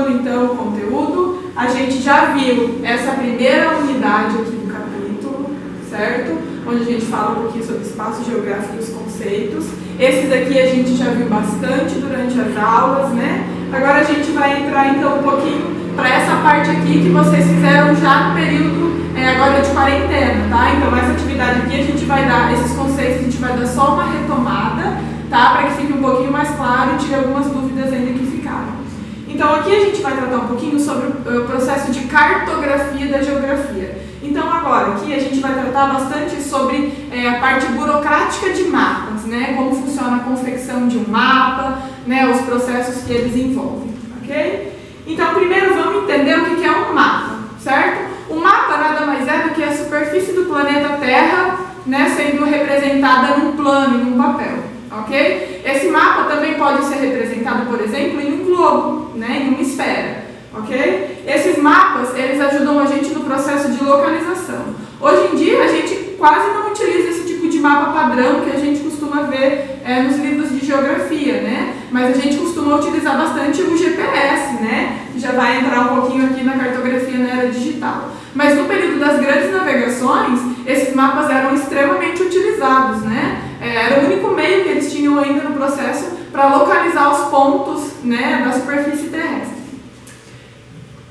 Continuando então o conteúdo, a gente já viu essa primeira unidade aqui do capítulo, certo? Onde a gente fala um pouquinho sobre espaço geográfico e os conceitos. Esses aqui a gente já viu bastante durante as aulas, né? Agora a gente vai entrar então um pouquinho para essa parte aqui que vocês fizeram já no período agora de quarentena, tá? Então essa atividade aqui a gente vai dar, esses conceitos a gente vai dar só uma retomada, tá? Para que fique um pouquinho mais claro e tire algumas dúvidas ainda que ficaram. Então aqui a gente vai tratar um pouquinho sobre o processo de cartografia da geografia. Então agora aqui a gente vai tratar bastante sobre a parte burocrática de mapas, né? Como funciona a confecção de um mapa, né? Os processos que eles envolvem, ok? Então primeiro vamos entender o que é um mapa, certo? O mapa nada mais é do que a superfície do planeta Terra, né? Sendo representada num plano, em um papel, ok? Esse mapa também pode ser representado, por exemplo, em um globo, né? Em uma esfera. Ok? Esses mapas, eles ajudam a gente no processo de localização. Hoje em dia, a gente quase não utiliza esse tipo de mapa padrão que a gente costuma ver nos livros de geografia, né? Mas a gente costuma utilizar bastante o GPS, né? Que já vai entrar um pouquinho aqui na cartografia na era digital. Mas no período das grandes navegações, esses mapas eram extremamente utilizados, né? Era o único meio que eles tinham ainda no processo para localizar os pontos, né, da superfície terrestre.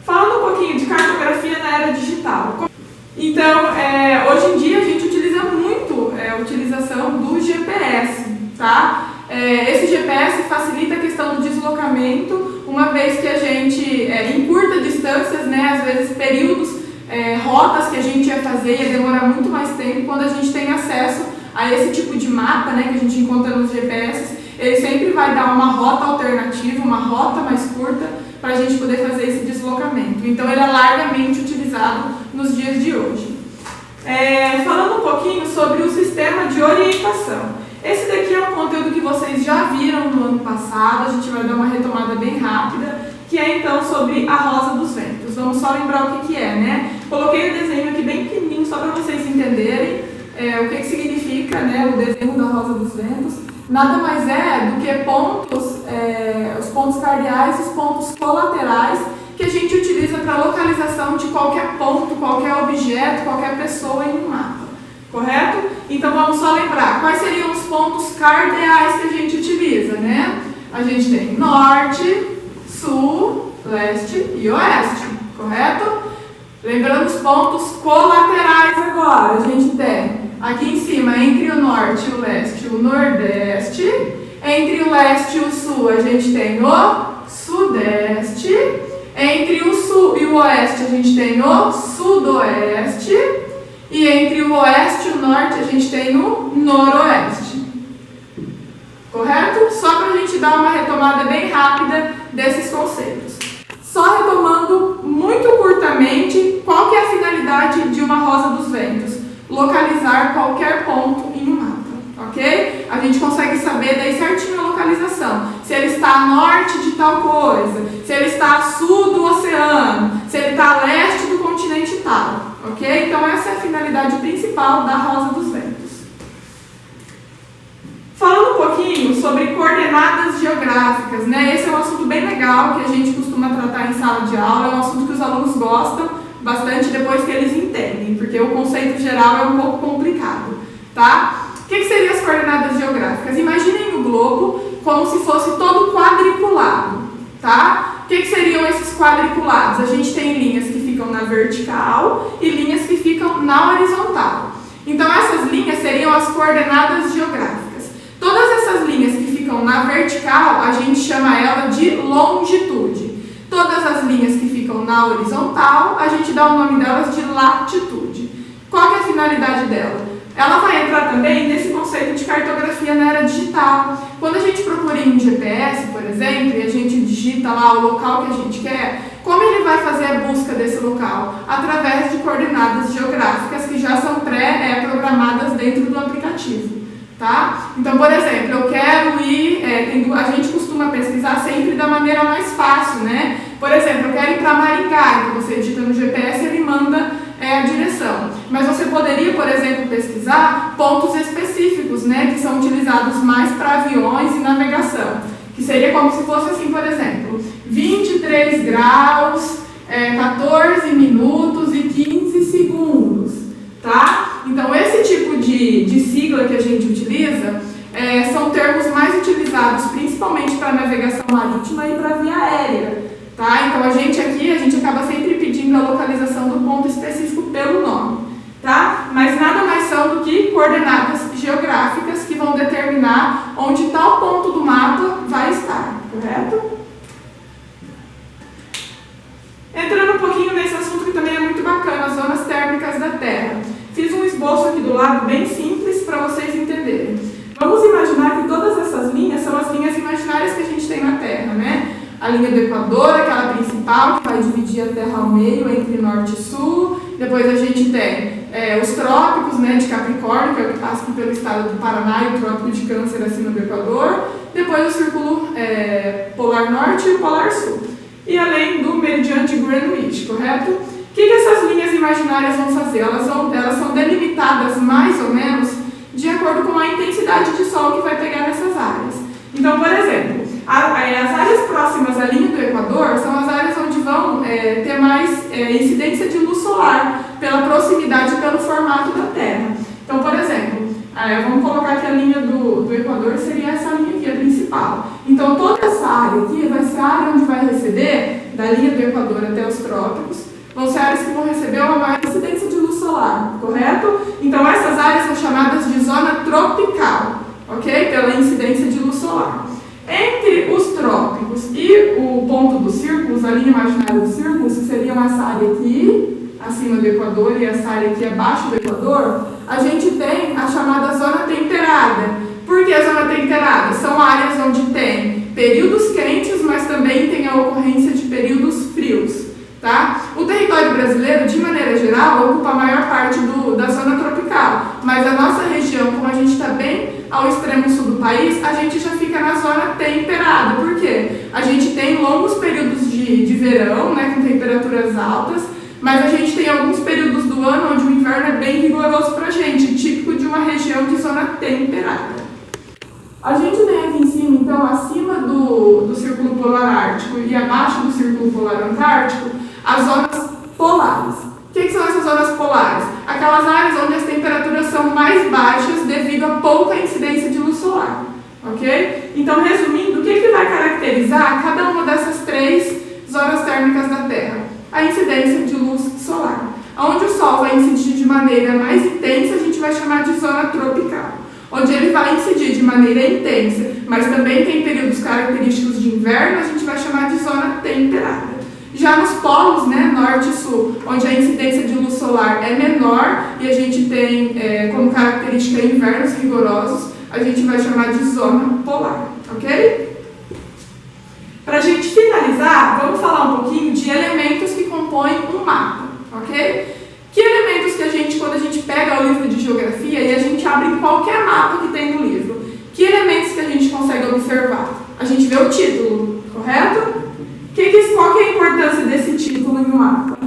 Falando um pouquinho de cartografia na era digital. Então, hoje em dia a gente utiliza muito a utilização do GPS, tá? Esse GPS facilita a questão do deslocamento, uma vez que a gente encurta distâncias, né, às vezes períodos, rotas que a gente ia fazer ia demorar muito mais tempo quando a gente tem acesso a esse tipo de mapa, né, que a gente encontra nos GPS. Ele sempre vai dar uma rota alternativa, uma rota mais curta, para a gente poder fazer esse deslocamento. Então, ele é largamente utilizado nos dias de hoje. Falando um pouquinho sobre o sistema de orientação. Esse daqui é um conteúdo que vocês já viram no ano passado, a gente vai dar uma retomada bem rápida, que é então sobre a Rosa dos Ventos. Vamos só lembrar o que é, né? Coloquei o desenho aqui bem pequenininho, só para vocês entenderem o que significa, né, o desenho da Rosa dos Ventos. Nada mais é do que pontos, os pontos cardeais e os pontos colaterais que a gente utiliza para localização de qualquer ponto, qualquer objeto, qualquer pessoa em um mapa, correto? Então vamos só lembrar, quais seriam os pontos cardeais que a gente utiliza, né? A gente tem norte, sul, leste e oeste, correto? Lembrando os pontos colaterais agora, a gente tem aqui em cima, entre o norte e o leste, o nordeste. Entre o leste e o sul, a gente tem o sudeste. Entre o sul e o oeste, a gente tem o sudoeste. E entre o oeste e o norte, a gente tem o noroeste. Correto? Só para a gente dar uma retomada bem rápida desses conceitos. Só retomando muito curtamente, qual que é a finalidade de uma Rosa dos Ventos? Localizar qualquer ponto em um mapa, ok? A gente consegue saber daí certinho a localização. Se ele está a norte de tal coisa, se ele está a sul do oceano, se ele está a leste do continente tal, ok? Então essa é a finalidade principal da Rosa dos Ventos. Falando um pouquinho sobre coordenadas geográficas, né? Esse é um assunto bem legal que a gente costuma tratar em sala de aula, é um assunto que os alunos gostam bastante depois que eles entendem, porque o conceito geral é um pouco complicado, tá? O que seriam as coordenadas geográficas? Imaginem o globo como se fosse todo quadriculado, tá? O que seriam esses quadriculados? A gente tem linhas que ficam na vertical e linhas que ficam na horizontal. Então essas linhas seriam as coordenadas geográficas. Todas essas linhas que ficam na vertical, a gente chama ela de longitude. Todas as linhas que ficam na horizontal, a gente dá o nome delas de latitude. Qual que é a finalidade dela? Ela vai entrar também nesse conceito de cartografia na era digital. Quando a gente procura em um GPS, por exemplo, e a gente digita lá o local que a gente quer, como ele vai fazer a busca desse local? Através de coordenadas geográficas que já são pré-programadas dentro do aplicativo. Tá? Então, por exemplo, eu quero ir, a gente costuma pesquisar sempre da maneira mais fácil, né? Por exemplo, eu quero ir para Maringá, então você digita no GPS e ele manda a direção. Mas você poderia, por exemplo, pesquisar pontos específicos, né? Que são utilizados mais para aviões e navegação. Que seria como se fosse assim, por exemplo, 23 graus, 14 minutos e 15 segundos, tá? Então, esse tipo de sigla que a gente utiliza são termos mais utilizados principalmente para navegação marítima e para via aérea, tá? Então, a gente acaba sempre pedindo a localização do ponto específico pelo nome, tá? Mas nada mais são do que coordenadas geográficas que vão determinar onde tal ponto do mapa vai estar, correto? Entrando um pouquinho nesse assunto que também é muito bacana, as zonas térmicas da Terra. Fiz um esboço aqui do lado bem simples para vocês entenderem. Vamos imaginar que todas essas linhas são as linhas imaginárias que a gente tem na Terra, né? A linha do Equador, aquela principal, que vai dividir a Terra ao meio, entre norte e sul. Depois a gente tem os trópicos, né, de Capricórnio, que é o que passa aqui pelo estado do Paraná, e o trópico de Câncer acima do Equador. Depois o círculo polar norte e o polar sul. E além do meridiano de Greenwich, correto? O que essas linhas imaginárias vão fazer? Elas são delimitadas mais ou menos de acordo com a intensidade de sol que vai pegar nessas áreas. Então, por exemplo, as áreas próximas à linha do Equador são as áreas onde vão ter mais incidência de luz solar, pela proximidade e pelo formato da Terra. Então, por exemplo, vamos colocar aqui a linha do Equador, seria essa linha aqui, a principal. Então, toda essa área aqui vai ser a área onde vai receber, da linha do Equador até os trópicos, vão ser áreas que vão receber uma maior incidência de luz solar, correto? Então, essas áreas são chamadas de zona tropical, ok? Pela incidência de luz solar. Entre os trópicos e o ponto dos círculos, a linha imaginária dos círculos, que seriam essa área aqui, acima do Equador, e essa área aqui abaixo do Equador, a gente tem a chamada zona temperada. Por que a zona temperada? São áreas onde tem períodos quentes, mas também tem a ocorrência de períodos frios, tá? O território brasileiro, de maneira geral, ocupa a maior parte da zona tropical, mas a nossa região, como a gente está bem ao extremo sul do país, a gente já fica na zona temperada. Por quê? A gente tem longos períodos de verão, né, com temperaturas altas, mas a gente tem alguns períodos do ano onde o inverno é bem rigoroso para a gente, típico de uma região de zona temperada. A gente tem aqui em cima, então, acima do Círculo Polar Ártico e abaixo do Círculo Polar Antártico, as zonas polares. O que são essas zonas polares? Aquelas áreas onde as temperaturas são mais baixas devido a pouca incidência de luz solar, ok? Então, resumindo, o que vai caracterizar cada uma dessas três zonas térmicas da Terra? A incidência de luz solar. Onde o Sol vai incidir de maneira mais intensa, a gente vai chamar de zona tropical. Onde ele vai incidir de maneira intensa, mas também tem períodos característicos de inverno, a gente vai chamar de zona temperada. Já nos polos, né, norte e sul, onde a incidência de luz solar é menor e a gente tem como característica invernos rigorosos, a gente vai chamar de zona polar, ok? Para a gente finalizar, vamos falar um pouquinho de elementos que compõem um mapa, ok? Que elementos que quando a gente pega o livro de geografia e a gente abre em qualquer mapa que tem no livro, que elementos que a gente consegue observar? A gente vê o título, correto? Qual que é a importância desse título em um mapa?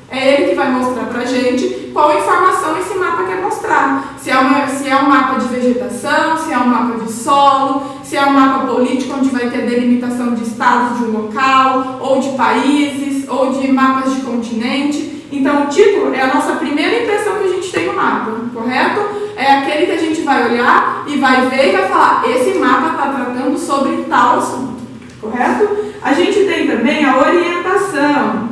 É ele que vai mostrar pra gente qual informação esse mapa quer mostrar. Se é um mapa de vegetação, se é um mapa de solo, se é um mapa político onde vai ter delimitação de estados de um local, ou de países, ou de mapas de continente. Então, o título é a nossa primeira impressão que a gente tem no mapa, correto? É aquele que a gente vai olhar e vai ver e vai falar, esse mapa está tratando sobre tal assunto, correto? A gente tem também a orientação,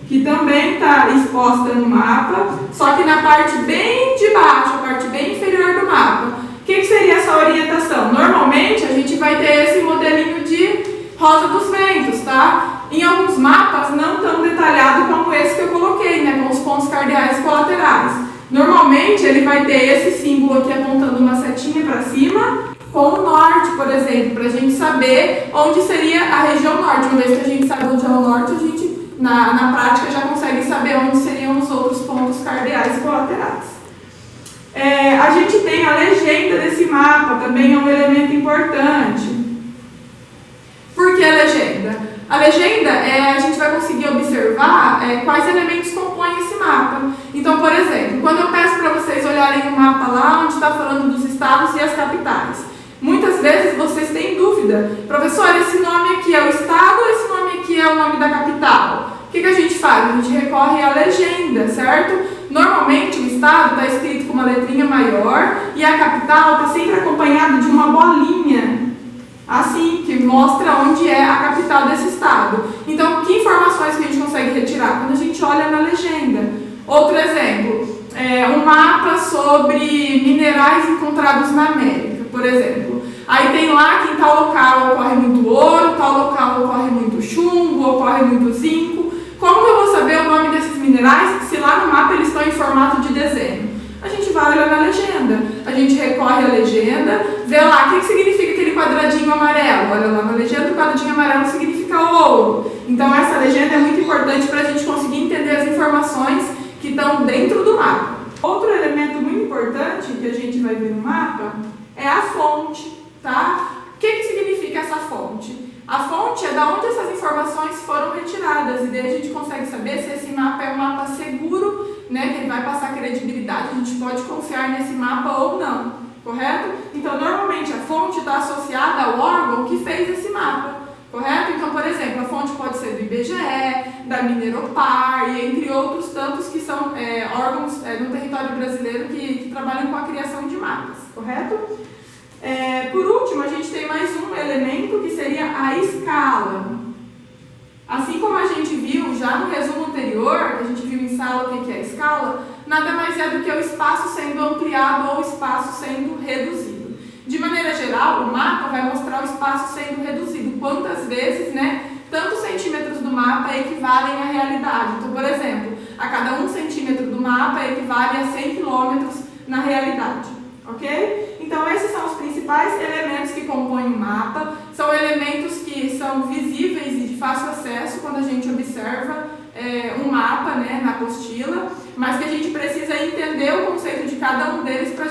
que também está exposta no mapa, só que na parte bem de baixo, a parte bem inferior do mapa. O que seria essa orientação? Normalmente, a gente vai ter esse modelinho de rosa dos ventos, tá? Em alguns mapas, não tão detalhado como esse que eu coloquei, né, com os pontos cardeais colaterais. Normalmente, ele vai ter esse símbolo aqui apontando uma setinha para cima, com o norte, por exemplo, para a gente saber onde seria a região norte. Uma vez que a gente sabe onde é o norte, a gente, na prática, já consegue saber onde seriam os outros pontos cardeais colaterais. A gente tem a legenda desse mapa, também é um elemento importante. Por que a legenda? A legenda, a gente vai conseguir observar quais elementos compõem esse mapa. Então, por exemplo, quando eu peço para vocês olharem o mapa lá onde está falando dos estados e as capitais, Muitas vezes vocês têm dúvida, professor, esse nome aqui é o estado ou esse nome aqui é o nome da capital? O que a gente faz? A gente recorre à legenda, certo? Normalmente o estado está escrito com uma letrinha maior e a capital está sempre acompanhada de uma bolinha, assim, que mostra onde é a capital desse estado. Então, que informações que a gente consegue retirar? Quando a gente olha na legenda. Outro exemplo, um mapa sobre minerais encontrados na América, por exemplo. Aí tem lá que em tal local ocorre muito ouro, tal local ocorre muito chumbo, ocorre muito zinco. Como que eu vou saber o nome desses minerais se lá no mapa eles estão em formato de desenho? A gente vai olhar na legenda, a gente recorre à legenda, vê lá o que significa aquele quadradinho amarelo. Olha lá na legenda, o quadradinho amarelo significa ouro. Então essa legenda é muito importante para a gente conseguir entender as informações que estão dentro do mapa. Outro elemento muito importante que a gente vai ver no mapa é a fonte, tá? O que significa essa fonte? A fonte é da onde essas informações foram retiradas e daí a gente consegue saber se esse mapa é um mapa seguro, né, que ele vai passar credibilidade, a gente pode confiar nesse mapa ou não, correto? Então, normalmente a fonte está associada ao órgão que fez esse mapa, correto? Então, por exemplo, a fonte pode ser do IBGE, da Mineropar e entre outros tantos que são órgãos no território brasileiro que trabalham com a criação de mapas, correto? Por último, a gente tem mais um elemento que seria a escala. Assim como a gente viu já no resumo anterior, a gente viu em sala o que é a escala, nada mais é do que o espaço sendo ampliado ou o espaço sendo reduzido. De maneira geral, o mapa vai mostrar o espaço sendo reduzido. Quantas vezes, né, tantos centímetros do mapa equivalem à realidade. Então, por exemplo, a cada 1 centímetro do mapa equivale a 100 quilômetros na realidade. Ok? Então, esses são os principais elementos que compõem o mapa. São elementos que são visíveis e de fácil acesso quando a gente observa um mapa, né, na apostila, mas que a gente precisa entender o conceito de cada um deles para a